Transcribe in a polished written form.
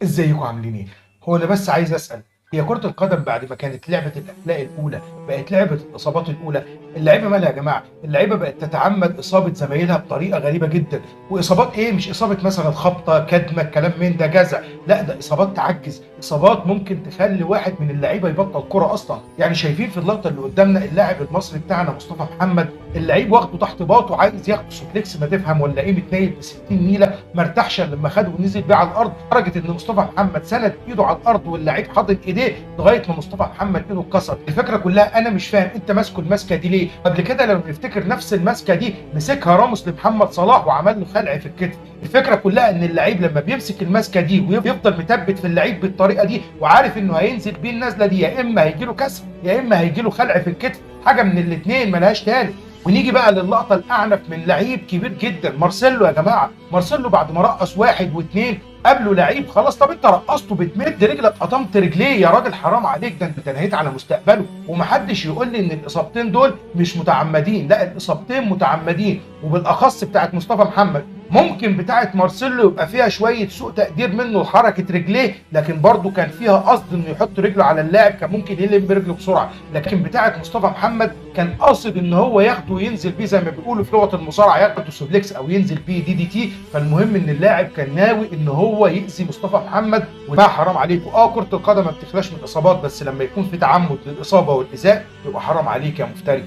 ازيكم عاملين ايه؟ هو انا بس عايز اسال، هي كرة القدم بعد ما كانت لعبة الاخلاق الاولى بقت لعبة الاصابات الاولى؟ اللعيبة مالها يا جماعة؟ اللعيبة بقت تتعمد اصابة زمايلها بطريقة غريبة جدا، واصابات ايه؟ مش اصابة مثلا خبطة كدمة الكلام من ده جزع، لا ده اصابات تعجز، اصابات ممكن تخلي واحد من اللعيبة يبطل كرة اصلا. يعني شايفين في اللقطة اللي قدامنا اللاعب المصري بتاعنا مصطفى محمد، اللعيب واخده تحت باطه عايز ياخده سوبليكس ما تفهم ولا ايه، متنيل ب 60 نيله، ما ارتاحش لما خده ونزل بيه على الارض، لدرجه ان مصطفى محمد سند ايده على الارض واللعيب حاطط ايديه لغايه ما مصطفى محمد ايده اتكسر. الفكره كلها انا مش فاهم انت ماسكه الماسكه دي ليه؟ قبل كده لو نفتكر نفس الماسكه دي مسكها راموس لمحمد صلاح وعمل له خلع في الكتف. الفكره كلها ان اللعيب لما بيمسك الماسكه دي ويفضل مثبت في اللعيب بالطريقه دي وعارف انه هينزل بيه النزله دي، يا اما هيجي له كسر يا اما هيجي له خلع في الكتف، حاجه من الاثنين ملهاش تاني. ونيجي بقى للقطه الاعنف من لعيب كبير جدا، مارسيلو يا جماعه. مارسيلو بعد ما رقص واحد واثنين قبله لعيب، خلاص طب انت رقصته بتمد رجلك قطمت رجليه، يا راجل حرام عليك، ده انت نهيت على مستقبله. ومحدش يقول لي ان الاصابتين دول مش متعمدين، لا الاصابتين متعمدين، وبالاخص بتاعت مصطفى محمد. ممكن بتاعت مارسيلو يبقى فيها شويه سوء تقدير منه لحركه رجليه، لكن برضه كان فيها قصد انه يحط رجله على اللاعب، كان ممكن يلم برجله بسرعه. لكن بتاعت مصطفى محمد كان قاصد ان هو ياخده وينزل بيه زي ما بيقولوا في لغه المصارعه، ياخده سوبليكس او ينزل بيه دي تي. فالمهم ان اللاعب كان ناوي ان هو يأذي مصطفى محمد، وده حرام عليكم. كره القدم ما بتخلاش من الاصابات، بس لما يكون في تعمد للاصابه والايذاء يبقى حرام عليك يا مفتري.